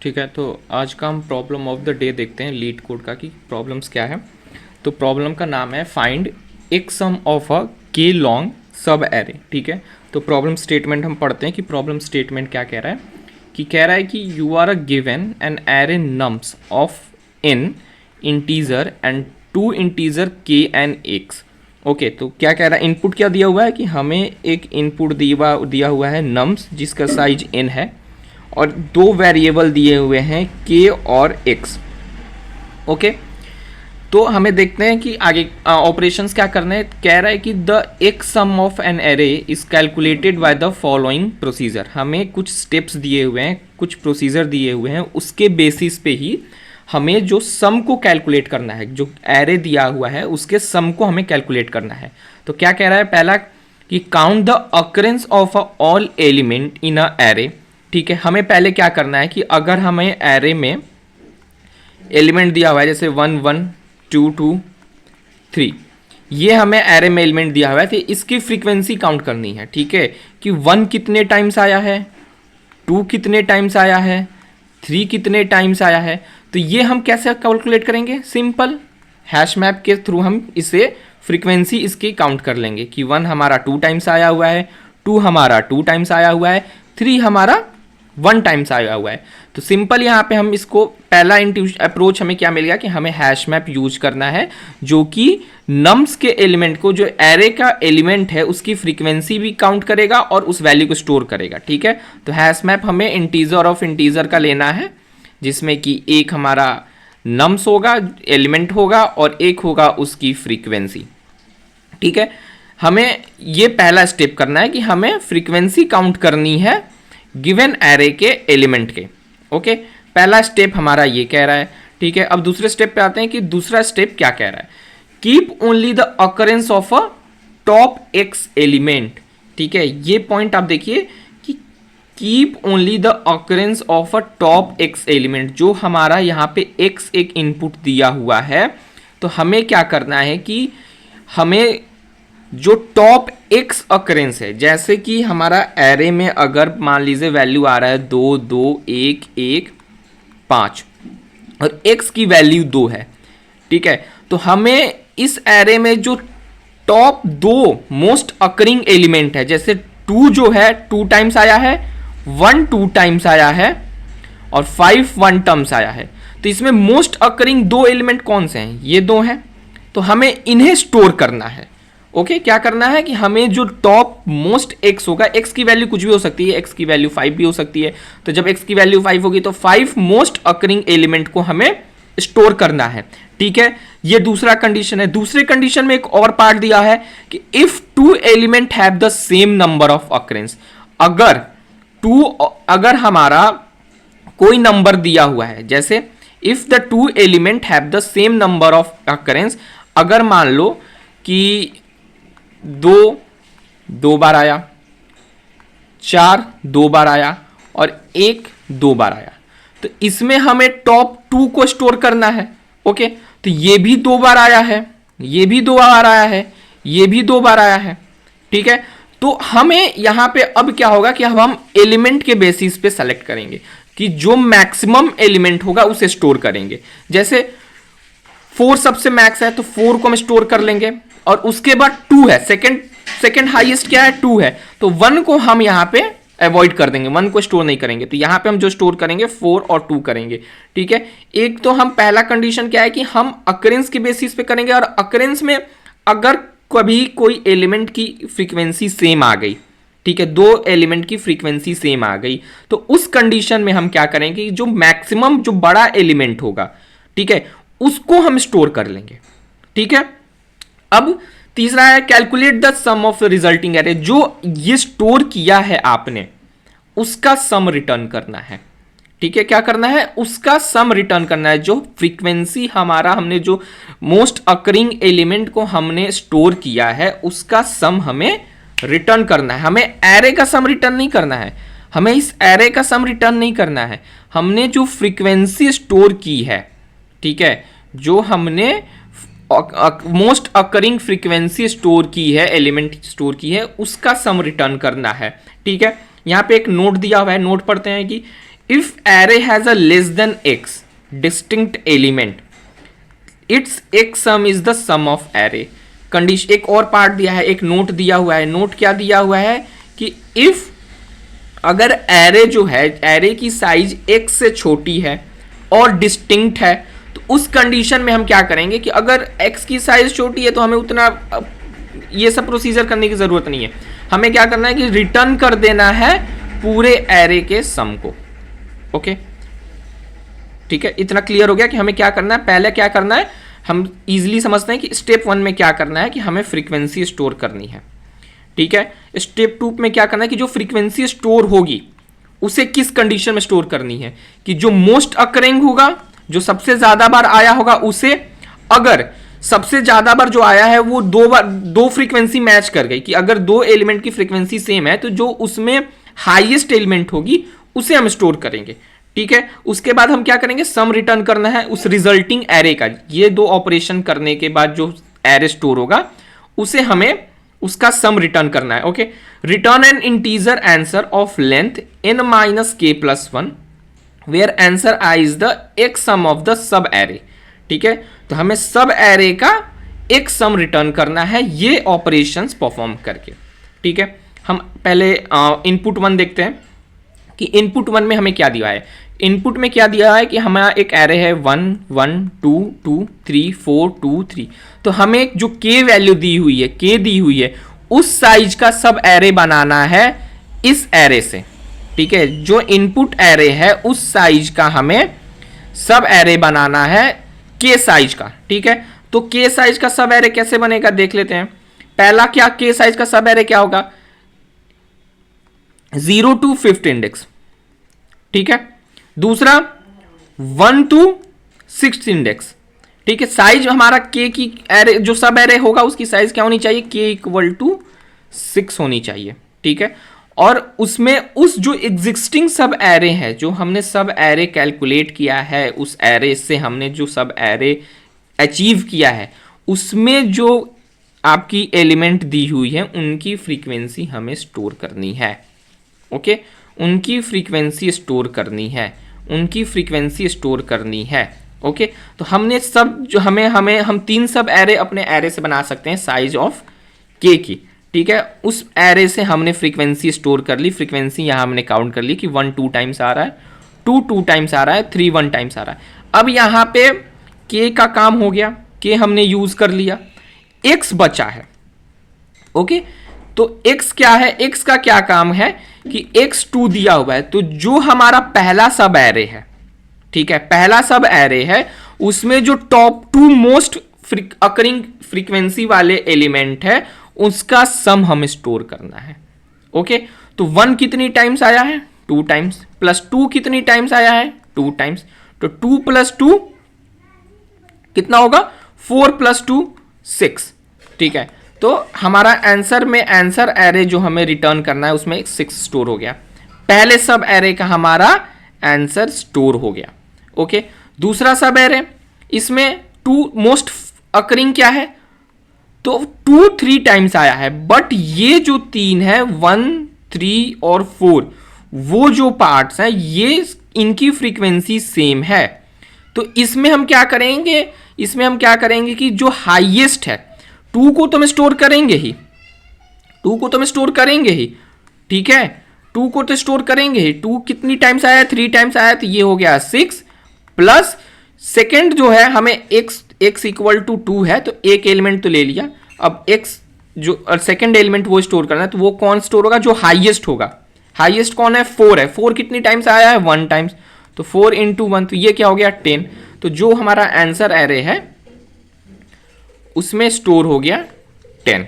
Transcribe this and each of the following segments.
ठीक है, तो आज का हम प्रॉब्लम ऑफ द डे देखते हैं लीड कोड का कि प्रॉब्लम्स क्या है। तो प्रॉब्लम का नाम है फाइंड एक सम ऑफ अ के लॉन्ग सब एरे। ठीक है, तो प्रॉब्लम स्टेटमेंट हम पढ़ते हैं कि प्रॉब्लम स्टेटमेंट क्या कह रहा है। कि कह रहा है कि you are a given an array nums of n integer and two integer k and x. Okay, तो क्या कह रहा है, इनपुट क्या दिया हुआ है कि हमें एक इनपुट दिया हुआ है नम्स जिसका साइज n है और दो वेरिएबल दिए हुए हैं के और एक्स। ओके, तो हमें देखते हैं कि आगे ऑपरेशंस क्या करना है। कह रहा है कि the K sum of an array is calculated by the following procedure. हमें कुछ स्टेप्स दिए हुए हैं, कुछ प्रोसीजर दिए हुए हैं, उसके बेसिस पे ही हमें जो सम को कैलकुलेट करना है, जो एरे दिया हुआ है उसके सम को हमें कैलकुलेट करना है। तो क्या कह रहा है, पहला कि count the occurrence of all element in a array. ठीक है, हमें पहले क्या करना है कि अगर हमें एरे में एलिमेंट दिया हुआ है जैसे 1 1 2 2 3, ये हमें एरे में एलिमेंट दिया हुआ है तो इसकी फ्रीक्वेंसी काउंट करनी है। ठीक है, कि 1 कितने टाइम्स आया है, 2 कितने टाइम्स आया है, 3 कितने टाइम्स आया है। तो ये हम कैसे कैलकुलेट करेंगे, सिंपल हैश मैप के थ्रू हम इसे फ्रीक्वेंसी इसकी काउंट कर लेंगे कि 1 हमारा 2 टाइम्स आया हुआ है, 2 हमारा 2 टाइम्स आया हुआ है, 3 हमारा 1 टाइम्स आया हुआ है। तो सिंपल यहाँ पे हम इसको पहला अप्रोच हमें क्या मिल गया कि हमें हैश मैप यूज करना है जो कि नम्स के एलिमेंट को, जो एरे का एलिमेंट है उसकी फ्रीक्वेंसी भी काउंट करेगा और उस वैल्यू को स्टोर करेगा। ठीक है, तो हैश मैप हमें इंटीजर ऑफ इंटीजर का लेना है जिसमें कि एक हमारा नम्स होगा, एलिमेंट होगा और एक होगा उसकी फ्रीक्वेंसी। ठीक है, हमें ये पहला स्टेप करना है कि हमें फ्रीक्वेंसी काउंट करनी है गिवन एरे के एलिमेंट के। ओके, पहला स्टेप हमारा ये कह रहा है। ठीक है, अब दूसरे स्टेप पे आते हैं कि दूसरा स्टेप क्या कह रहा है, keep only the occurrence of a top x element. ठीक है, ये पॉइंट आप देखिए कि keep only the occurrence of a top x element, जो हमारा यहाँ पे एक्स एक इनपुट दिया हुआ है। तो हमें क्या करना है कि हमें जो टॉप एक्स अकरेंस है, जैसे कि हमारा एरे में अगर मान लीजिए वैल्यू आ रहा है 2 2 1 1 5 और एक्स की वैल्यू 2 है। ठीक है, तो हमें इस एरे में जो टॉप 2 मोस्ट अकरिंग एलिमेंट है, जैसे 2 जो है 2 टाइम्स आया है, 1 2 टाइम्स आया है और 5 1 टाइम्स आया है। तो इसमें मोस्ट अकरिंग 2 एलिमेंट कौन से हैं, ये 2 हैं। तो हमें इन्हें स्टोर करना है। ओके, क्या करना है कि हमें जो टॉप मोस्ट एक्स होगा, एक्स की वैल्यू कुछ भी हो सकती है, एक्स की वैल्यू 5 भी हो सकती है। तो जब एक्स की वैल्यू 5 होगी तो 5 मोस्ट अकरिंग एलिमेंट को हमें स्टोर करना है। ठीक है, ये दूसरा कंडीशन है। दूसरे कंडीशन में एक और पार्ट दिया है कि if 2 element have the same number of occurrence. अगर हमारा कोई नंबर दिया हुआ है, जैसे if the 2 element have the same number of occurrence, अगर मान लो कि 2 बार आया, 4 2 बार आया और 1 2 बार आया, तो इसमें हमें टॉप 2 को स्टोर करना है। ओके, तो ये भी 2 बार आया है, ये भी 2 बार आया है, ये भी 2 बार आया है। ठीक है, तो हमें यहां पे अब क्या होगा कि अब हम एलिमेंट के बेसिस पे सेलेक्ट करेंगे कि जो मैक्सिमम एलिमेंट होगा उसे स्टोर करेंगे। जैसे 4 सबसे मैक्स है तो 4 को हम स्टोर कर लेंगे और उसके बाद 2 है, सेकंड हाईएस्ट क्या है, 2 है, तो 1 को हम यहां पे अवॉइड कर देंगे, 1 को स्टोर नहीं करेंगे। तो यहां पे हम जो स्टोर करेंगे 4 और 2 करेंगे। ठीक है, एक तो हम पहला कंडीशन क्या है कि हम अकरेंस के बेसिस पे करेंगे और अकरेंस में अगर कभी कोई एलिमेंट की फ्रीक्वेंसी सेम आ गई, ठीक है, 2 एलिमेंट की फ्रीक्वेंसी सेम आ गई, तो उस कंडीशन में हम क्या करेंगे, जो मैक्सिमम जो बड़ा एलिमेंट होगा, ठीक है, उसको हम स्टोर कर लेंगे। ठीक है, अब तीसरा है calculate the sum of resulting array. जो ये स्टोर किया है आपने उसका सम रिटर्न करना है। ठीक है, क्या करना है, उसका सम रिटर्न करना है। जो फ्रीक्वेंसी हमारा हमने जो मोस्ट अकरिंग एलिमेंट को हमने स्टोर किया है उसका सम हमें रिटर्न करना है। हमें एरे का सम रिटर्न नहीं करना है, हमें इस एरे का सम रिटर्न नहीं करना है, हमने जो फ्रीक्वेंसी स्टोर की है, ठीक है, जो हमने मोस्ट अकरिंग फ्रीक्वेंसी स्टोर की है, एलिमेंट स्टोर की है, उसका सम रिटर्न करना है। ठीक है, यहां पे एक नोट दिया हुआ है, नोट पढ़ते हैं कि if array has a less than x distinct element, it's x sum is the sum of array. Condition एक और पार्ट दिया है, एक नोट दिया हुआ है। नोट क्या दिया हुआ है कि इफ अगर एरे जो है, एरे की साइज x से छोटी है और डिस्टिंक्ट है, तो उस कंडीशन में हम क्या करेंगे कि अगर x की साइज छोटी है तो हमें उतना ये सब प्रोसीजर करने की जरूरत नहीं है। हमें क्या करना है कि रिटर्न कर देना है पूरे एरे के सम को। ओके, ठीक है, इतना क्लियर हो गया कि हमें क्या करना है। पहले क्या करना है, हम इजीली समझते हैं कि स्टेप 1 में क्या करना है कि हमें फ्रीक्वेंसी स्टोर करनी है। ठीक है, स्टेप 2 में क्या करना है कि जो फ्रीक्वेंसी स्टोर होगी उसे किस कंडीशन में स्टोर करनी है कि जो मोस्ट अकरिंग होगा, जो सबसे ज्यादा बार आया होगा उसे, अगर सबसे ज्यादा बार जो आया है वो दो फ्रीक्वेंसी मैच कर गई, कि अगर दो एलिमेंट की फ्रीक्वेंसी सेम है तो जो उसमें हाईएस्ट एलिमेंट होगी उसे हम स्टोर करेंगे। ठीक है, उसके बाद हम क्या करेंगे, सम रिटर्न करना है उस रिजल्टिंग एरे का। ये दो ऑपरेशन करने के बाद जो एरे स्टोर होगा उसे हमें उसका सम रिटर्न करना है। Okay, return an integer answer of length n minus K plus 1 where answer I is the K sum of the subarray. ठीक है, तो हमें सब एरे का एक सम रिटर्न करना है ये ऑपरेशंस परफॉर्म करके। ठीक है, हम पहले इनपुट 1 देखते हैं कि इनपुट 1 में हमें क्या दिया है। इनपुट में क्या दिया है कि हमारा एक एरे है 1 1 2 2 3 4 2 3। तो हमें जो k वैल्यू दी हुई है, k दी हुई है, उस साइज का सब एरे बनाना है इस एरे से। ठीक है, जो इनपुट एरे है उस साइज का हमें सब एरे बनाना है k साइज का। ठीक है, तो k साइज का सब एरे कैसे बनेगा देख लेते हैं। पहला क्या, k साइज का सब एरे क्या होगा, 0 to 5th इंडेक्स। ठीक है, दूसरा 1 to 6th इंडेक्स। ठीक है, साइज हमारा k की एरे जो सब एरे होगा उसकी साइज क्या होनी चाहिए, k इक्वल टू 6 होनी चाहिए। ठीक है, और उसमें उस जो एग्जिस्टिंग सब एरे है, जो हमने सब एरे कैलकुलेट किया है, उस एरे से हमने जो सब एरे अचीव किया है, उसमें जो आपकी एलिमेंट दी हुई है उनकी फ्रीक्वेंसी हमें स्टोर करनी है। ओके, उनकी फ्रीक्वेंसी स्टोर करनी है, उनकी फ्रीक्वेंसी स्टोर करनी है। ओके, तो हमने सब जो हम 3 सब एरे अपने एरे से बना सकते हैं साइज ऑफ k की। ठीक है, उस एरे से हमने फ्रीक्वेंसी स्टोर कर ली। फ्रीक्वेंसी यहाँ हमने काउंट कर ली कि 1 2 टाइम्स आ रहा है, 2 2 टाइम्स आ रहा है, 3 1 टाइम्स आ रहा है। अब यहाँ पे k का काम हो गया, k हमने यूज कर लिया, x बचा है। ओके, तो x क्या है, x का क्या काम है कि x2 दिया हुआ है, तो जो हमारा पहला सब एरे है, ठीक है, पहला सब एरे है, उसमें जो टॉप 2 मोस्ट अकरिंग फ्रीक्वेंसी वाले एलिमेंट है उसका सम हमें स्टोर करना है। ओके, तो 1 कितनी टाइम्स आया है, 2 टाइम्स, प्लस 2 कितनी टाइम्स आया है, 2 टाइम्स, तो 2 + 2 कितना होगा, 4 + 2 6। ठीक है, तो हमारा आंसर में आंसर एरे जो हमें रिटर्न करना है उसमें 6 स्टोर हो गया। पहले सब एरे का हमारा आंसर स्टोर हो गया। ओके, दूसरा सब एरे, इसमें 2 मोस्ट अकरिंग क्या है, तो 2 3 टाइम्स आया है, बट ये जो 3 है 1 3 और 4, वो जो पार्ट्स हैं ये इनकी फ्रीक्वेंसी सेम है। तो इसमें हम क्या करेंगे, इसमें हम क्या करेंगे कि जो हाईएस्ट है 2 को तो हम स्टोर करेंगे ही, 2 को तो हम स्टोर करेंगे ही। ठीक है, 2 को तो स्टोर करेंगे ही। 2 कितनी टाइम्स आया, 3 टाइम्स आया, तो ये हो गया 6, प्लस सेकेंड जो है हमें x इक्वल टू 2 है, तो एक एलिमेंट तो ले लिया। अब x जो सेकेंड एलिमेंट वो स्टोर करना है, तो वो कौन स्टोर होगा, जो हाईएस्ट होगा। हाईएस्ट कौन है, 4 है। 4 कितनी टाइम्स आया है, 1 टाइम्स, तो 4 × 1, तो ये क्या हो गया 10। तो जो हमारा आंसर एरे है उसमें स्टोर हो गया 10।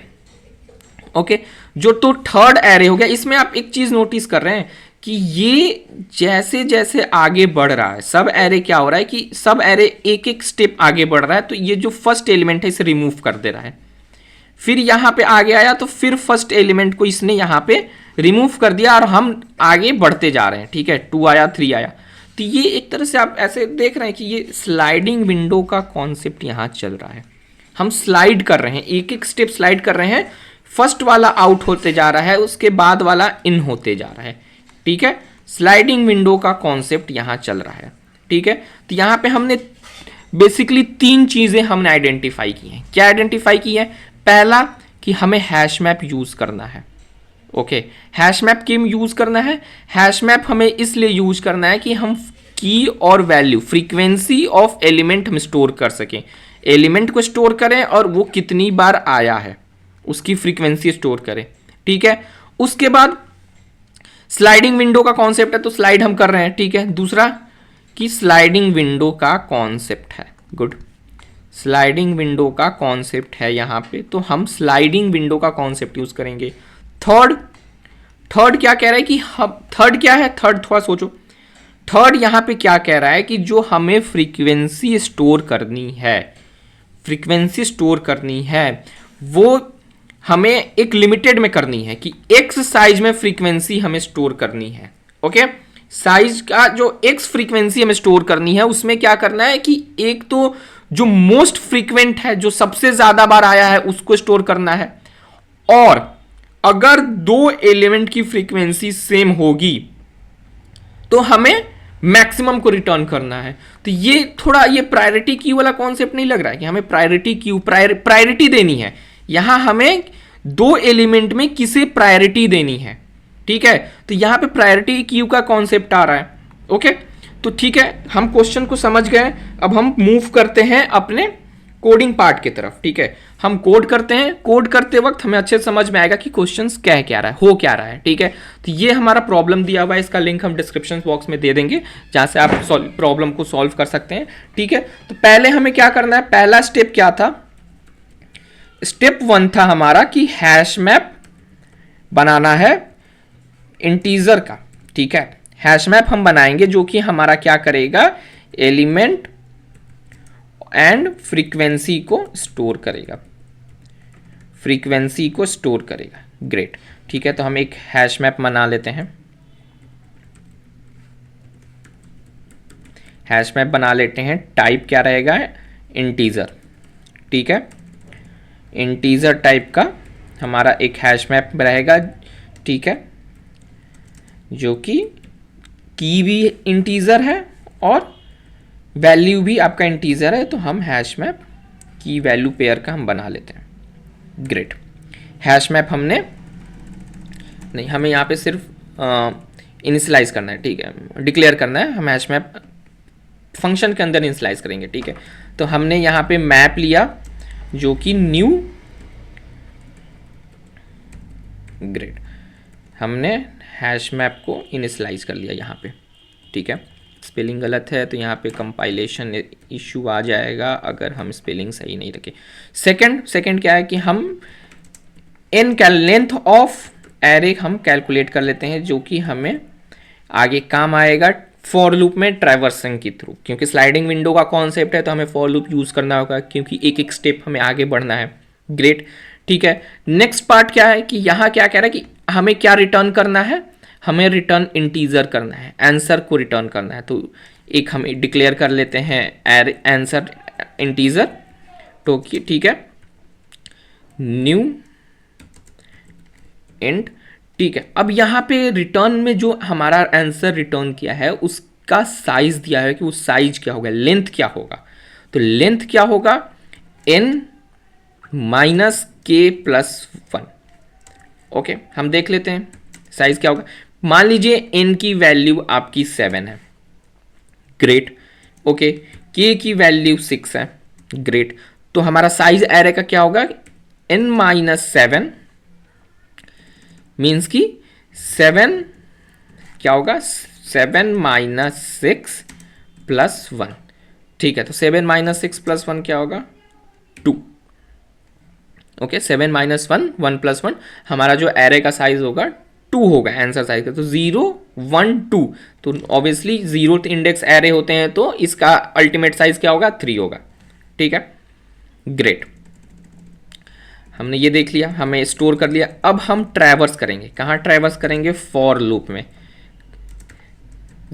ओके, जो तो थर्ड एरे हो गया, इसमें आप एक चीज नोटिस कर रहे हैं कि ये जैसे जैसे आगे बढ़ रहा है सब एरे, क्या हो रहा है कि सब एरे एक एक स्टेप आगे बढ़ रहा है। तो ये जो फर्स्ट एलिमेंट है इसे रिमूव कर दे रहा है, फिर यहाँ पे आगे आया तो फिर फर्स्ट एलिमेंट को इसने यहाँ पे रिमूव कर दिया और हम आगे बढ़ते जा रहे हैं। ठीक है, 2 आया, 3 आया, तो ये एक तरह से आप ऐसे देख रहे हैं कि ये स्लाइडिंग विंडो का कॉन्सेप्ट यहाँ चल रहा है। हम स्लाइड कर रहे हैं, एक एक स्टेप स्लाइड कर रहे हैं। फर्स्ट वाला आउट होते जा रहा है, उसके बाद वाला इन होते जा रहा है। ठीक है, स्लाइडिंग विंडो का कॉन्सेप्ट यहां चल रहा है, ठीक है। तो यहां पे हमने बेसिकली 3 चीजें हमने आइडेंटिफाई की हैं। क्या आइडेंटिफाई की है? पहला कि हमें हैश मैप यूज करना है। ओके, हैश मैप क्यों यूज करना है? हैश मैप हमें इसलिए यूज करना है कि हम की और वैल्यू, फ्रीक्वेंसी ऑफ एलिमेंट हम स्टोर कर सकें। एलिमेंट को स्टोर करें और वो कितनी बार आया है उसकी फ्रीक्वेंसी स्टोर करें, ठीक है। उसके बाद स्लाइडिंग विंडो का कॉन्सेप्ट है, तो स्लाइड हम कर रहे हैं, ठीक है। दूसरा कि स्लाइडिंग विंडो का कॉन्सेप्ट है, गुड, स्लाइडिंग विंडो का कॉन्सेप्ट है यहां पे, तो हम स्लाइडिंग विंडो का कॉन्सेप्ट यूज करेंगे। थर्ड क्या कह रहा है कि हम, थर्ड क्या है, थर्ड थोड़ा सोचो। थर्ड यहां पे क्या कह रहा है कि जो हमें फ्रीक्वेंसी स्टोर करनी है, फ्रीक्वेंसी स्टोर करनी है वो हमें एक लिमिटेड में करनी है कि एक्स साइज में फ्रीक्वेंसी हमें स्टोर करनी है। ओके, साइज का जो एक्स फ्रीक्वेंसी हमें स्टोर करनी है उसमें क्या करना है कि एक तो जो मोस्ट फ्रीक्वेंट है, जो सबसे ज्यादा बार आया है, उसको स्टोर करना है। और अगर 2 एलिमेंट की फ्रीक्वेंसी सेम होगी तो हमें मैक्सिमम को रिटर्न करना है। तो ये थोड़ा ये प्रायोरिटी क्यू वाला कॉन्सेप्ट नहीं लग रहा है कि हमें प्रायोरिटी क्यू, प्रायोरिटी देनी है। यहां हमें 2 एलिमेंट में किसे प्रायोरिटी देनी है, ठीक है। तो यहां पे प्रायोरिटी क्यू का कॉन्सेप्ट आ रहा है। ओके, तो ठीक है, हम क्वेश्चन को समझ गए। अब हम मूव करते हैं अपने कोडिंग पार्ट की तरफ, ठीक है। हम कोड करते हैं, कोड करते वक्त हमें अच्छे से समझ में आएगा कि क्वेश्चंस कह क्या रहा है, हो क्या रहा है, ठीक है। तो ये हमारा प्रॉब्लम दिया हुआ है, इसका लिंक हम डिस्क्रिप्शन बॉक्स में दे देंगे जहां से आप प्रॉब्लम को सॉल्व कर सकते हैं, ठीक है। तो पहले हमें क्या करना है, पहला स्टेप क्या था? स्टेप 1 था हमारा कि हैश मैप बनाना है इंटीजर का, ठीक है। हैश मैप हम बनाएंगे जो कि हमारा क्या करेगा, एलिमेंट एंड फ्रीक्वेंसी को स्टोर करेगा, फ्रीक्वेंसी को स्टोर करेगा। ग्रेट, ठीक है। तो हम एक हैश मैप बना लेते हैं, हैश मैप बना लेते हैं। टाइप क्या रहेगा, इंटीजर, ठीक है। इंटीजर टाइप का हमारा एक हैश मैप रहेगा, ठीक है, जो कि की भी इंटीजर है और वैल्यू भी आपका इंटीजर है। तो हम हैश मैप की वैल्यू पेयर का हम बना लेते हैं। ग्रेट, हैश मैप हमने नहीं, हमें यहाँ पे सिर्फ इनिशियलाइज करना है, ठीक है, डिक्लेयर करना है। हम हैश मैप फंक्शन के अंदर इनिशियलाइज करेंगे, ठीक है। तो हमने यहाँ पे मैप लिया जो कि न्यू, ग्रेट, हमने हैश मैप को इनिशियलाइज कर लिया यहाँ पे, ठीक है। स्पेलिंग गलत है तो यहाँ पे कंपाइलेशन इशू आ जाएगा अगर हम स्पेलिंग सही नहीं रखें। सेकंड क्या है कि हम लेंथ ऑफ एरे हम कैलकुलेट कर लेते हैं, जो कि हमें आगे काम आएगा फॉर लूप में ट्रैवर्सिंग के थ्रू, क्योंकि स्लाइडिंग विंडो का कॉन्सेप्ट है तो हमें फॉर लूप यूज करना होगा, क्योंकि एक एक स्टेप हमें आगे बढ़ना है। ग्रेट, ठीक है। नेक्स्ट पार्ट क्या है कि यहाँ क्या कह रहा है कि हमें क्या रिटर्न करना है, हमें रिटर्न इंटीजर करना है, आंसर को रिटर्न करना है। तो एक हम डिक्लेयर कर लेते हैं आंसर इंटीजर, तो ठीक है, न्यू इंट, ठीक है। अब यहाँ पे रिटर्न में जो हमारा आंसर रिटर्न किया है उसका साइज दिया है कि उस साइज क्या होगा, लेंथ क्या होगा। तो लेंथ क्या होगा, n minus K plus 1। Okay, हम देख लेते हैं साइज क्या होगा। मान लीजिए n की वैल्यू आपकी 7 है, ग्रेट, ओके, k की वैल्यू 6 है, ग्रेट। तो हमारा साइज एरे का क्या होगा, n माइनस 7 मीन्स की 7 क्या होगा, 7 माइनस 6 प्लस 1, ठीक है। तो 7 माइनस 6 प्लस 1 क्या होगा, 2। ओके, 7 माइनस 1, 1 प्लस 1, हमारा जो एरे का साइज होगा 2 होगा आंसर साइज का। तो 0 1 2, तो ऑब्वियसली 0th इंडेक्स एरे होते हैं तो इसका अल्टीमेट साइज क्या होगा, 3 होगा, ठीक है। ग्रेट, हमने ये देख लिया, हमें स्टोर कर लिया। अब हम ट्रैवर्स करेंगे, कहाँ ट्रैवर्स करेंगे, फॉर लूप में,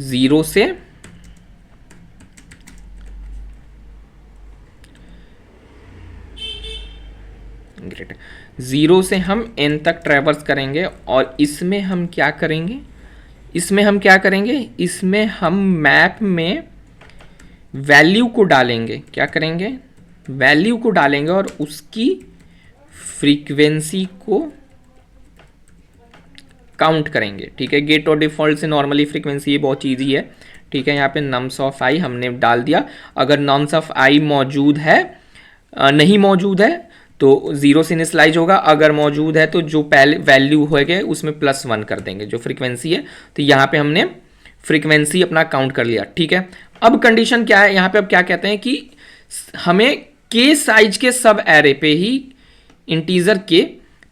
0 से ग्रेट 0 से हम n तक ट्रैवर्स करेंगे और इसमें हम क्या करेंगे, इसमें हम क्या करेंगे, इसमें हम मैप में वैल्यू को डालेंगे, क्या करेंगे, वैल्यू को डालेंगे और उसकी फ्रीक्वेंसी को काउंट करेंगे। ठीक है, गेट और डिफॉल्ट से नॉर्मली फ्रीक्वेंसी ये बहुत ईजी है। ठीक है, यहाँ पे नम्स ऑफ आई हमने डाल दिया। अगर नम्स ऑफ आई मौजूद है, नहीं मौजूद है तो जीरो से इनिशियलाइज होगा, अगर मौजूद है तो जो पहले वैल्यू होएगा उसमें +1 कर देंगे जो फ्रीक्वेंसी है। तो यहाँ पे हमने फ्रीक्वेंसी अपना काउंट कर लिया। ठीक है, अब कंडीशन क्या है यहाँ पे, अब क्या कहते हैं कि हमें के साइज के सब एरे पे ही इंटीजर के,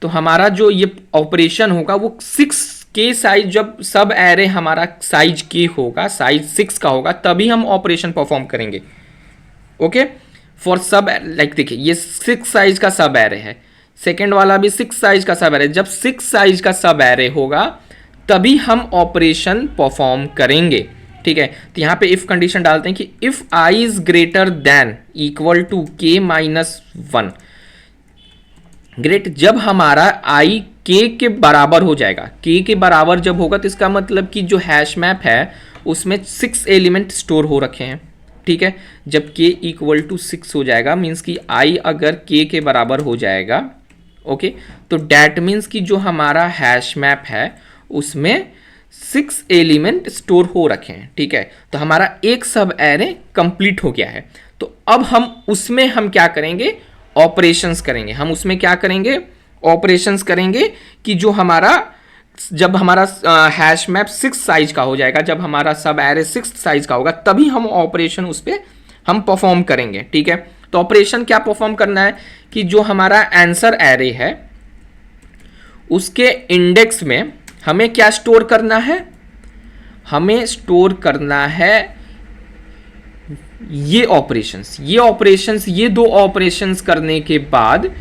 तो हमारा जो ये ऑपरेशन होगा वो 6 के साइज, जब सब एरे हमारा साइज के होगा, साइज 6 का होगा, तभी हम ऑपरेशन परफॉर्म करेंगे। ओके, फॉर सब लाइक देखिए ये 6 साइज का सब एरे है, सेकेंड वाला भी 6 साइज का सब एरे, जब 6 साइज का सब एरे होगा तभी हम ऑपरेशन परफॉर्म करेंगे। ठीक है, तो यहाँ पे इफ कंडीशन डालते हैं कि if i is greater than equal to k -1, great, जब हमारा आई के बराबर हो जाएगा, के बराबर जब होगा तो इसका मतलब कि जो हैश मैप है उसमें 6 एलिमेंट स्टोर हो रखे हैं। ठीक है, जब k इक्वल टू 6 हो जाएगा मीन्स कि i अगर k के बराबर हो जाएगा, ओके, तो डैट मीन्स कि जो हमारा हैश मैप है उसमें 6 एलिमेंट स्टोर हो रखे हैं। ठीक है, तो हमारा एक सब एरे कंप्लीट हो गया है। तो अब हम उसमें हम क्या करेंगे, ऑपरेशंस करेंगे। हम उसमें क्या करेंगे, ऑपरेशंस करेंगे कि जो हमारा, जब हमारा हैश मैप 6 साइज का हो जाएगा, जब हमारा सब एरे 6 साइज का होगा तभी हम ऑपरेशन उस पर हम परफॉर्म करेंगे। ठीक है, तो ऑपरेशन क्या परफॉर्म करना है कि जो हमारा आंसर एरे है उसके इंडेक्स में हमें क्या स्टोर करना है, हमें स्टोर करना है ये ऑपरेशंस, ये दो ऑपरेशंस करने के बाद,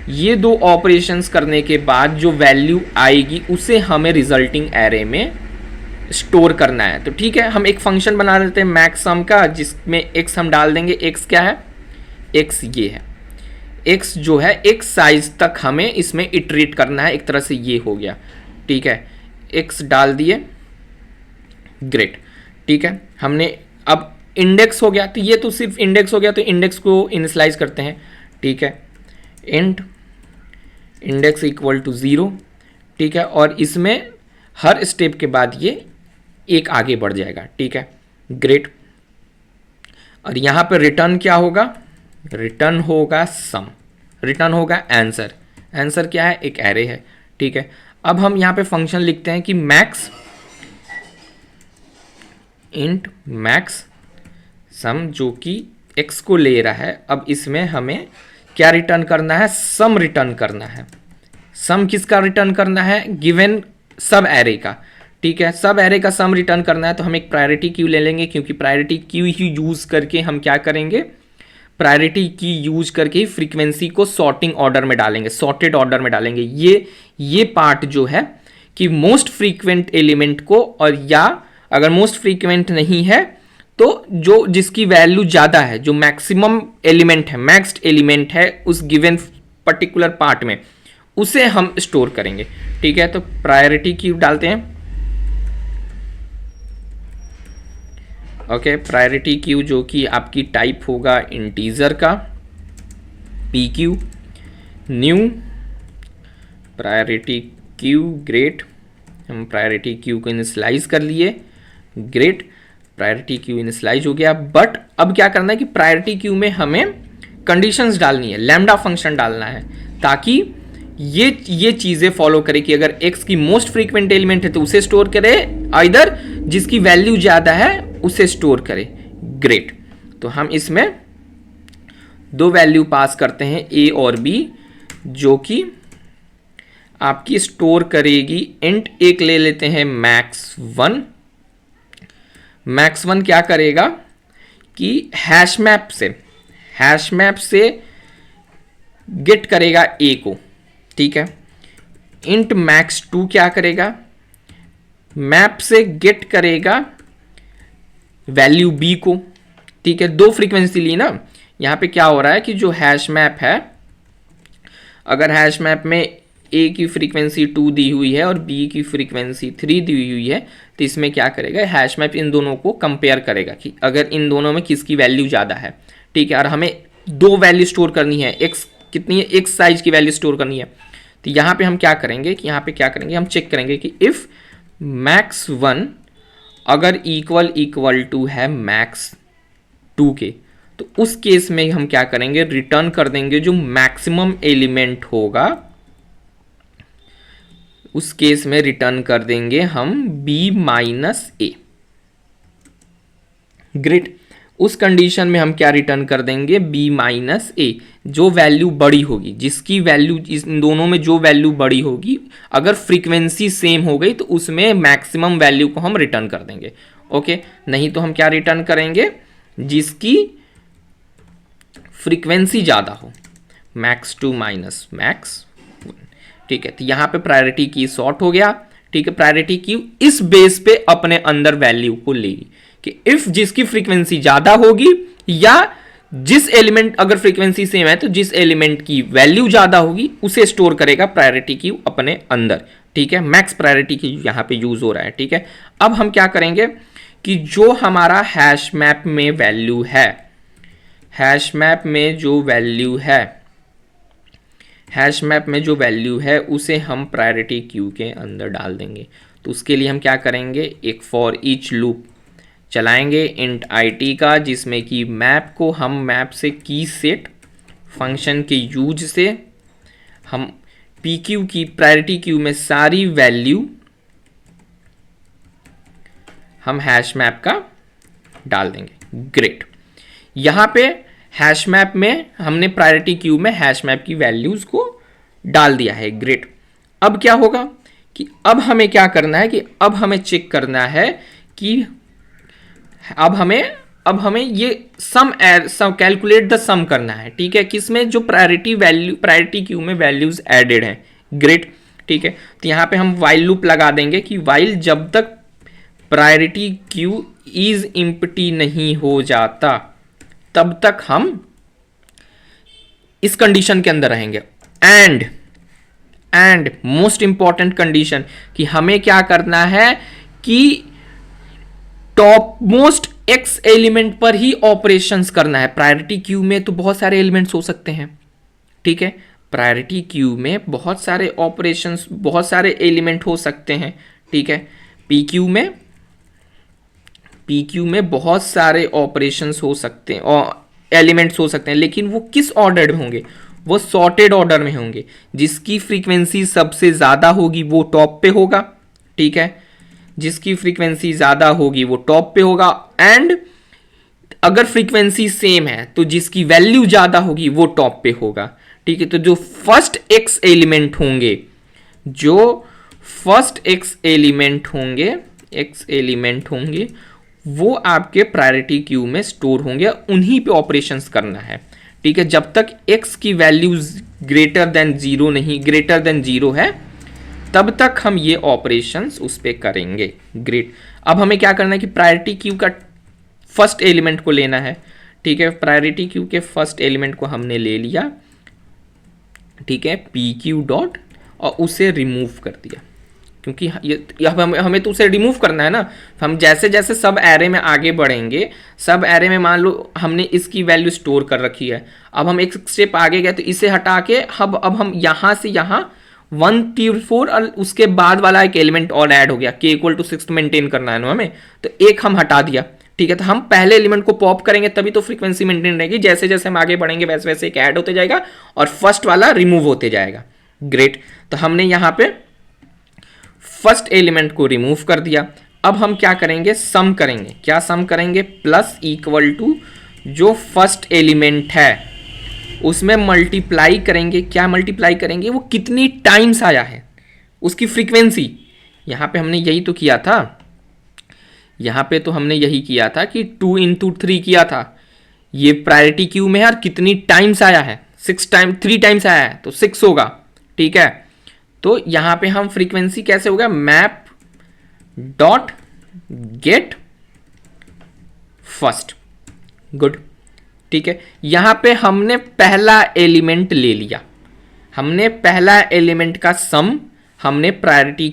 ये दो ऑपरेशंस करने के बाद जो वैल्यू आएगी उसे हमें रिजल्टिंग एरे में स्टोर करना है। तो ठीक है, हम एक फंक्शन बना लेते हैं मैक्स सम का, जिसमें x हम डाल देंगे। x क्या है, x ये है, x जो है एक साइज तक हमें इसमें इटरेट करना है, एक तरह से ये हो गया। ठीक है, x डाल दिए, ग्रेट। ठीक है, हमने अब इंडेक्स हो गया, तो ये तो सिर्फ इंडेक्स हो गया, तो इंडेक्स को इनिशियलाइज करते हैं। ठीक है, इंट इंडेक्स इक्वल टू 0। ठीक है, और इसमें हर स्टेप के बाद ये एक आगे बढ़ जाएगा। ठीक है, ग्रेट। और यहाँ पे रिटर्न क्या होगा, रिटर्न होगा सम, रिटर्न होगा आंसर। आंसर क्या है, एक एरे है। ठीक है, अब हम यहाँ पे फंक्शन लिखते हैं कि मैक्स इंट मैक्स सम, जो कि x को ले रहा है। अब इसमें हमें क्या रिटर्न करना है, सम रिटर्न करना है। सम किसका रिटर्न करना है, गिवन सब एरे का। ठीक है, सब एरे का सम रिटर्न करना है, तो हम एक प्रायोरिटी क्यू ले लेंगे, क्योंकि प्रायोरिटी क्यू ही यूज करके हम क्या करेंगे, प्रायोरिटी की यूज करके फ्रीक्वेंसी को सॉर्टिंग ऑर्डर में डालेंगे, सॉर्टेड ऑर्डर में डालेंगे। ये पार्ट जो है कि मोस्ट फ्रीक्वेंट एलिमेंट को, और या अगर मोस्ट फ्रीक्वेंट नहीं है तो जो जिसकी वैल्यू ज़्यादा है, जो मैक्सिमम एलिमेंट है, मैक्स्ड एलिमेंट है उस गिवन पर्टिकुलर पार्ट में, उसे हम स्टोर करेंगे। ठीक है, तो प्रायोरिटी क्यू डालते हैं। ओके, प्रायोरिटी क्यू जो कि आपकी टाइप होगा इंटीजर का, P Q, new priority queue, great. हम प्रायोरिटी क्यू को इनिशियलाइज कर लिए, ग्रेट। प्रायोरिटी क्यू इनिशियलाइज हो गया, बट अब क्या करना है कि प्रायोरिटी क्यू में हमें कंडीशंस डालनी है, लैम्डा फंक्शन डालना है, ताकि ये चीज़ें फॉलो करे कि अगर x की मोस्ट फ्रीक्वेंट एलिमेंट है तो उसे स्टोर करे, आइदर जिसकी वैल्यू ज़्यादा है उसे स्टोर करे। ग्रेट, तो हम इसमें दो वैल्यू पास करते हैं a और b, जो कि आपकी स्टोर करेगी। इंट एक ले लेते हैं max1। max1 क्या करेगा कि हैश मैप से गेट करेगा a को। ठीक है, इंट max2 क्या करेगा, मैप से गेट करेगा वैल्यू b को। ठीक है, दो फ्रीक्वेंसी ली ना। यहाँ पे क्या हो रहा है कि जो हैश मैप है, अगर हैश मैप में ए की फ्रीक्वेंसी 2 दी हुई है और बी की फ्रीक्वेंसी 3 दी हुई है, तो इसमें क्या करेगा, हैश मैप इन दोनों को कंपेयर करेगा कि अगर इन दोनों में किसकी वैल्यू ज़्यादा है, ठीक है। और हमें दो वैल्यू स्टोर करनी है, एक्स कितनी है, एक्स साइज की वैल्यू स्टोर करनी है। तो यहाँ पे हम क्या करेंगे कि यहाँ पे क्या करेंगे, हम चेक करेंगे कि इफ़ मैक्स 1 अगर इक्वल टू है मैक्स 2 के, तो उस केस में हम क्या करेंगे, रिटर्न कर देंगे जो मैक्सिमम एलिमेंट होगा, उस केस में रिटर्न कर देंगे हम b माइनस ए। ग्रेट। उस कंडीशन में हम क्या रिटर्न कर देंगे, b माइनस ए, जो वैल्यू बड़ी होगी, जिसकी वैल्यू इन दोनों में जो वैल्यू बड़ी होगी, अगर फ्रीक्वेंसी सेम हो गई तो उसमें मैक्सिमम वैल्यू को हम रिटर्न कर देंगे। ओके, नहीं तो हम क्या रिटर्न करेंगे, जिसकी फ्रीक्वेंसी ज़्यादा हो, मैक्स 2 माइनस मैक्स 1। ठीक है, तो यहाँ पे प्रायोरिटी की सॉर्ट हो गया। ठीक है, प्रायोरिटी की इस बेस पे अपने अंदर वैल्यू को लेगी कि इफ जिसकी फ्रीक्वेंसी ज़्यादा होगी या जिस एलिमेंट अगर फ्रीक्वेंसी सेम है तो जिस एलिमेंट की वैल्यू ज़्यादा होगी उसे स्टोर करेगा प्रायोरिटी क्यू अपने अंदर। ठीक है, मैक्स प्रायोरिटी की यहाँ पे यूज हो रहा है। ठीक है, अब हम क्या करेंगे कि जो हमारा हैश मैप में वैल्यू है, हैश मैप में जो वैल्यू है, हैश मैप में जो वैल्यू है उसे हम प्रायोरिटी क्यू के अंदर डाल देंगे। तो उसके लिए हम क्या करेंगे, एक फॉर ईच लूप चलाएंगे इंट IT का, जिसमें कि मैप को हम मैप से की सेट फंक्शन के यूज से हम PQ की प्रायोरिटी क्यू में सारी वैल्यू हम हैश मैप का डाल देंगे। ग्रेट। यहाँ पे हैश मैप में हमने प्रायोरिटी क्यू में हैश मैप की वैल्यूज को डाल दिया है। ग्रेट। अब क्या होगा कि अब हमें क्या करना है कि अब हमें चेक करना है कि अब हमें ये सम कैलकुलेट द सम करना है। ठीक है, किसमें, जो प्रायोरिटी क्यू में वैल्यूज एडेड हैं। ग्रेट। ठीक है, तो यहाँ पे हम वाइल लूप लगा देंगे कि वाइल जब तक प्रायोरिटी क्यू इज एम्प्टी नहीं हो जाता तब तक हम इस कंडीशन के अंदर रहेंगे। एंड मोस्ट इंपॉर्टेंट कंडीशन कि हमें क्या करना है कि टॉप मोस्ट एक्स एलिमेंट पर ही ऑपरेशंस करना है। प्रायोरिटी क्यू में तो बहुत सारे एलिमेंट्स हो सकते हैं। ठीक है, प्रायोरिटी क्यू में बहुत सारे ऑपरेशंस, बहुत सारे एलिमेंट हो सकते हैं। ठीक है, पीक्यू में बहुत सारे ऑपरेशंस हो सकते हैं और एलिमेंट्स हो सकते हैं, लेकिन वो किस ऑर्डर में होंगे, वो सॉर्टेड ऑर्डर में होंगे। जिसकी फ्रीक्वेंसी सबसे ज़्यादा होगी वो टॉप पे होगा। ठीक है, जिसकी फ्रीक्वेंसी ज़्यादा होगी वो टॉप पे होगा। एंड अगर फ्रीक्वेंसी सेम है तो जिसकी वैल्यू ज़्यादा होगी वो टॉप पे होगा। ठीक है, तो जो फर्स्ट एक्स एलिमेंट होंगे, जो फर्स्ट एक्स एलिमेंट होंगे वो आपके प्रायोरिटी क्यू में स्टोर होंगे, उन्हीं पे ऑपरेशंस करना है। ठीक है, जब तक x की वैल्यू ग्रेटर देन जीरो है तब तक हम ये ऑपरेशंस उस पे करेंगे। ग्रेट। अब हमें क्या करना है कि प्रायोरिटी क्यू का फर्स्ट एलिमेंट को लेना है। ठीक है, प्रायोरिटी क्यू के फर्स्ट एलिमेंट को हमने ले लिया। ठीक है, PQ डॉट और उसे रिमूव कर दिया, क्योंकि ये हमें तो उसे रिमूव करना है ना। हम जैसे जैसे सब एरे में आगे बढ़ेंगे, सब एरे में मान लो हमने इसकी वैल्यू स्टोर कर रखी है, अब हम एक स्टेप आगे गए तो इसे हटा के अब हम यहाँ से यहाँ 1 3 4 और उसके बाद वाला एक एलिमेंट और ऐड हो गया, k इक्वल टू 6 मेंटेन करना है ना हमें, तो एक हम हटा दिया। ठीक है, तो हम पहले एलिमेंट को पॉप करेंगे तभी तो फ्रीक्वेंसी मेंटेन रहेगी। जैसे जैसे हम आगे बढ़ेंगे वैसे वैसे एक ऐड होते जाएगा और फर्स्ट वाला रिमूव होते जाएगा। ग्रेट। तो हमने यहाँ पे फर्स्ट एलिमेंट को रिमूव कर दिया। अब हम क्या करेंगे, सम करेंगे। क्या सम करेंगे, प्लस इक्वल टू जो फर्स्ट एलिमेंट है उसमें मल्टीप्लाई करेंगे। क्या मल्टीप्लाई करेंगे, वो कितनी टाइम्स आया है उसकी फ्रीक्वेंसी। यहाँ पे हमने यही तो किया था, यहाँ पे तो हमने यही किया था कि 2 into 3 किया था। ये प्रायोरिटी क्यू में है और कितनी टाइम्स आया है, 3 टाइम्स आया है तो 6 होगा। ठीक है, तो यहाँ पे हम फ्रीक्वेंसी कैसे होगा, map dot get first. Good. ठीक है, यहाँ पे हमने पहला एलिमेंट ले लिया, हमने पहला एलिमेंट का सम हमने प्रायोरिटी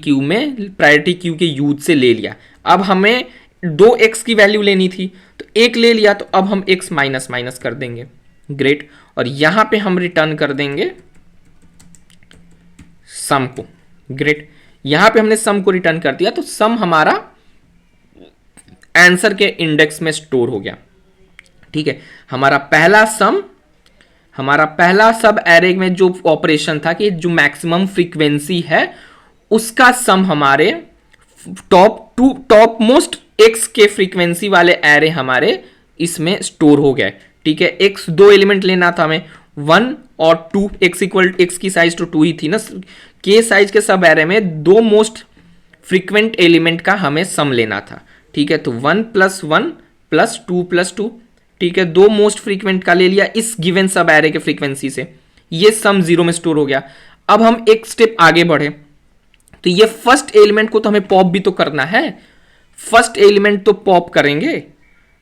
क्यू के यूज से ले लिया। अब हमें 2x की वैल्यू लेनी थी, तो एक ले लिया, तो अब हम x माइनस माइनस कर देंगे। ग्रेट। और यहां पे हम रिटर्न कर देंगे सम को। ग्रेट। यहां पे हमने सम को रिटर्न कर दिया, तो सम हमारा आंसर के इंडेक्स में स्टोर हो गया। ठीक है, हमारा पहला सब एरे में जो ऑपरेशन था कि जो मैक्सिमम फ्रीक्वेंसी है उसका सम हमारे टॉप मोस्ट एक्स के फ्रीक्वेंसी वाले एरे हमारे इसमें स्टोर हो गए। ठीक है, एक्स 2 एलिमेंट लेना था हमें, 1 और 2, एक्स की साइज तो 2 ही थी ना, के साइज के सब एरे में 2 मोस्ट फ्रीक्वेंट एलिमेंट का हमें सम लेना था। ठीक है, तो 1 + 1 + 2 + 2, ठीक है, 2 मोस्ट फ्रीक्वेंट का ले लिया इस गिवन सब एरे के फ्रीक्वेंसी से, ये सम 0 में स्टोर हो गया। अब हम एक स्टेप आगे बढ़े, तो ये फर्स्ट एलिमेंट को तो हमें पॉप भी तो करना है, फर्स्ट एलिमेंट तो पॉप करेंगे।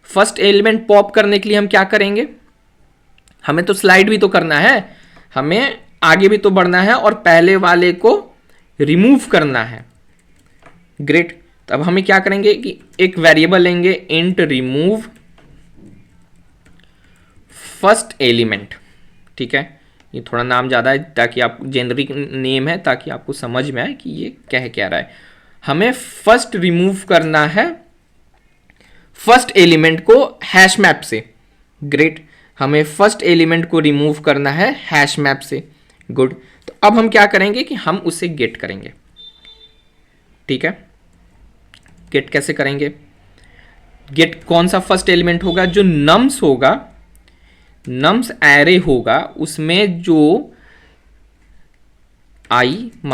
फर्स्ट एलिमेंट पॉप करने के लिए हम क्या करेंगे, हमें तो स्लाइड भी तो करना है, हमें आगे भी तो बढ़ना है और पहले वाले को रिमूव करना है। ग्रेट। तो अब हमें क्या करेंगे कि एक वेरिएबल लेंगे, इंट रिमूव फर्स्ट एलिमेंट। ठीक है, ये थोड़ा नाम ज़्यादा है ताकि आप जेनरिक नेम है ताकि आपको समझ में आए कि ये क्या रहा है। हमें फर्स्ट रिमूव करना है फर्स्ट एलिमेंट को हैश मैप से। ग्रेट। हमें फर्स्ट एलिमेंट को रिमूव करना है हैश मैप से। गुड। तो अब हम क्या करेंगे कि हम उसे गेट करेंगे। ठीक है, गेट कैसे करेंगे, गेट कौन सा फर्स्ट एलिमेंट होगा, जो नम्स होगा, नम्स एरे होगा, उसमें जो i -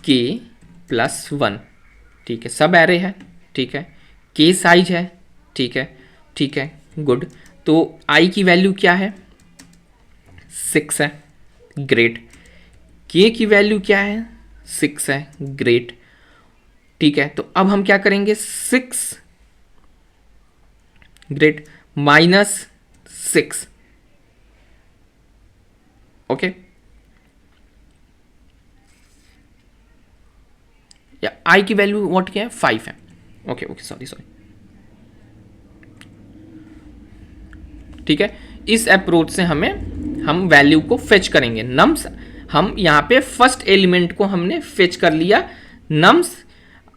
k + 1, ठीक है, सब एरे है। ठीक है, k साइज है। ठीक है, ठीक है, गुड। तो i की वैल्यू क्या है, 6 है। ग्रेट। k की वैल्यू क्या है, 6 है। ग्रेट। ठीक है, तो अब हम क्या करेंगे, 6 ग्रेट -6। ओके, या i की वैल्यू व्हाट क्या है, 5 है। Okay, sorry. ठीक है, इस अप्रोच से हम वैल्यू को फेच करेंगे। नम्स हम यहाँ पे फर्स्ट एलिमेंट को हमने फेच कर लिया, नम्स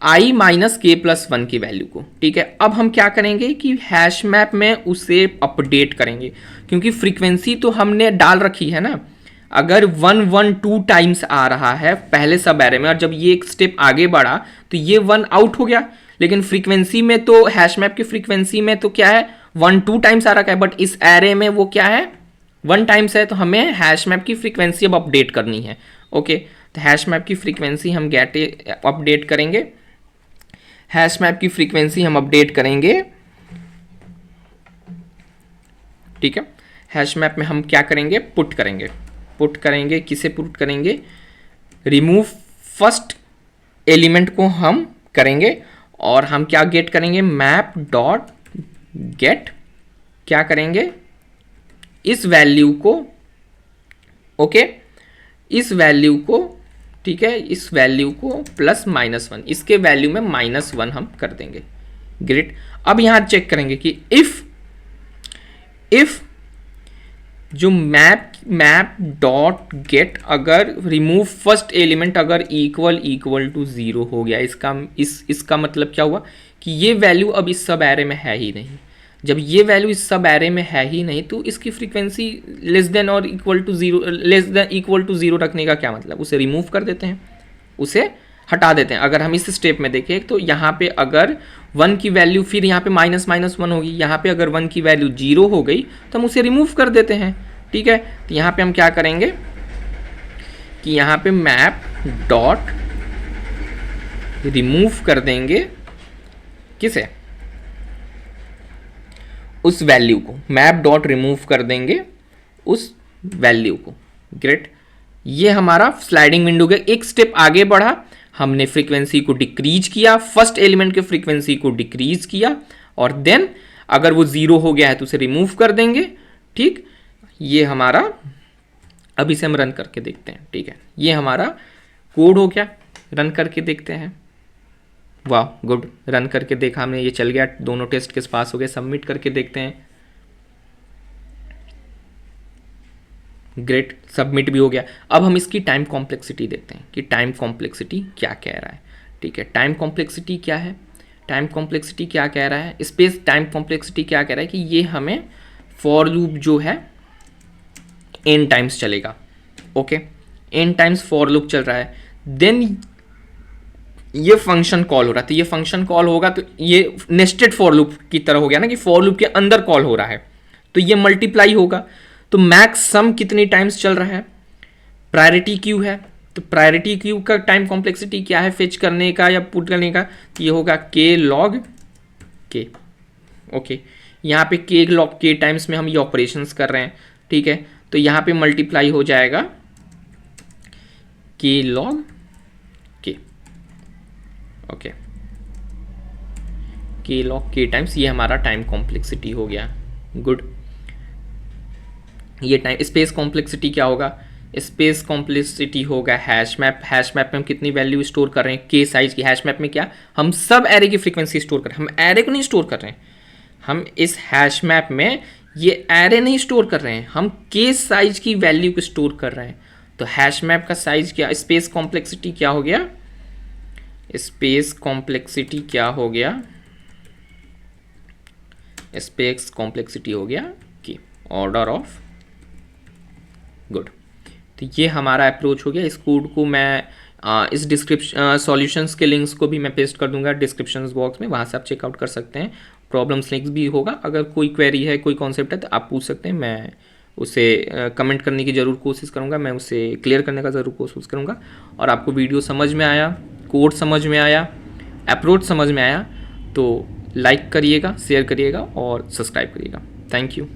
i - k + 1 की वैल्यू को। ठीक है, अब हम क्या करेंगे कि हैश मैप में उसे अपडेट करेंगे, क्योंकि फ्रीक्वेंसी तो हमने डाल रखी है ना। अगर 1 1 2 टाइम्स आ रहा है पहले सब एरे में और जब ये एक स्टेप आगे बढ़ा तो ये 1 आउट हो गया, लेकिन फ्रीक्वेंसी में तो हैश मैप की फ्रीक्वेंसी में तो क्या है 1 2 टाइम्स आ रहा है, बट इस एरे में वो क्या है 1 टाइम्स है। तो हमें हैश मैप की फ्रीक्वेंसी अब अपडेट करनी है। ओके, तो हैश मैप की फ्रीक्वेंसी हम अपडेट करेंगे, हैश मैप की फ्रीक्वेंसी हम अपडेट करेंगे। ठीक है, हैश मैप में हम क्या करेंगे, पुट करेंगे। किसे पुट करेंगे, रिमूव फर्स्ट एलिमेंट को हम करेंगे और हम क्या गेट करेंगे, मैप डॉट गेट क्या करेंगे, इस वैल्यू को, ओके, इस वैल्यू को, ठीक है, इस वैल्यू को +-1, इसके वैल्यू में -1 हम कर देंगे। ग्रेट। अब यहां चेक करेंगे कि इफ जो मैप डॉट गेट अगर रिमूव फर्स्ट एलिमेंट अगर इक्वल टू 0 हो गया, इसका मतलब क्या हुआ कि ये वैल्यू अब इस सब एरे में है ही नहीं। जब ये वैल्यू इस सब एरे में है ही नहीं तो इसकी frequency less than equal to 0 रखने का क्या मतलब, उसे रिमूव कर देते हैं, उसे हटा देते हैं। अगर हम इस स्टेप में देखें तो यहाँ पे अगर 1 की वैल्यू फिर यहाँ पे -1 होगी, यहाँ पे अगर 1 की वैल्यू 0 हो गई तो हम उसे रिमूव कर देते हैं। ठीक है, तो यहाँ पे हम क्या करेंगे कि यहाँ पे मैप डॉट रिमूव कर देंगे, किसे, उस वैल्यू को, मैप डॉट रिमूव कर देंगे उस वैल्यू को। ग्रेट। ये हमारा स्लाइडिंग विंडो के एक स्टेप आगे बढ़ा, हमने फ्रीक्वेंसी को डिक्रीज किया, फर्स्ट एलिमेंट के फ्रीक्वेंसी को डिक्रीज किया और देन अगर वो 0 हो गया है तो उसे रिमूव कर देंगे। ठीक, ये हमारा अब इसे हम रन करके देखते हैं, ठीक है। ये हमारा कोड हो गया, रन करके देखते हैं। वाह गुड, रन करके देखा हमने, ये चल गया, दोनों टेस्ट केस पास हो गए। सबमिट करके देखते हैं, ग्रेट, सबमिट भी हो गया। अब हम इसकी टाइम कॉम्प्लेक्सिटी देखते हैं कि टाइम कॉम्प्लेक्सिटी क्या कह रहा है, ठीक है। टाइम कॉम्प्लेक्सिटी क्या है, टाइम कॉम्प्लेक्सिटी क्या कह रहा है, स्पेस टाइम कॉम्प्लेक्सिटी क्या कह रहा है कि ये हमें फॉर लूप जो है n टाइम्स चलेगा, okay, n times for loop चल रहा है, देन ये फंक्शन कॉल हो रहा है। तो ये फंक्शन कॉल होगा तो ये नेस्टेड फॉर लूप की तरह हो गया ना, कि फॉर लूप के अंदर कॉल हो रहा है, तो ये मल्टीप्लाई होगा। तो मैक्स सम कितनी टाइम्स चल रहा है, प्रायोरिटी क्यू है, तो प्रायोरिटी क्यू का टाइम कॉम्प्लेक्सिटी क्या है फेच करने का या पुट करने का, तो ये होगा के लॉग के, ओके। यहाँ पे के लॉग के टाइम्स में हम ये ऑपरेशंस कर रहे हैं, ठीक है। तो यहाँ पे मल्टीप्लाई हो जाएगा के लॉग के, ओके, के लॉग के टाइम्स, ये हमारा टाइम कॉम्प्लेक्सिटी हो गया, गुड। ये टाइम स्पेस कॉम्प्लेक्सिटी क्या होगा, स्पेस कॉम्प्लेक्सिटी होगा हैश मैप। हैश मैप में हम कितनी वैल्यू स्टोर कर रहे हैं, के साइज की। हैश मैप में क्या, हम सब एरे की फ्रीक्वेंसी स्टोर कर रहे हैं, हम एरे को नहीं स्टोर कर रहे हैं। हम इस हैश मैप में ये एरे नहीं स्टोर कर रहे हैं, हम के साइज की वैल्यू को स्टोर कर रहे हैं। तो हैश मैप का साइज क्या, स्पेस कॉम्प्लेक्सिटी क्या हो गया, स्पेस कॉम्प्लेक्सिटी क्या हो गया, स्पेस कॉम्प्लेक्सिटी हो गया कि ऑर्डर ऑफ, गुड। तो ये हमारा अप्रोच हो गया। इस कोड को मैं इस डिस्क्रिप्शन सॉल्यूशंस के लिंक्स को भी मैं पेस्ट कर दूंगा डिस्क्रिप्शन बॉक्स में, वहाँ से आप चेकआउट कर सकते हैं। प्रॉब्लम्स लिंक्स भी होगा, अगर कोई क्वेरी है, कोई कॉन्सेप्ट है तो आप पूछ सकते हैं, मैं उसे कमेंट करने की ज़रूर कोशिश करूँगा, मैं उसे क्लियर करने का ज़रूर कोशिश करूँगा। और आपको वीडियो समझ में आया, कोड समझ में आया, अप्रोच समझ में आया तो लाइक करिएगा, शेयर करिएगा और सब्सक्राइब करिएगा। Thank you.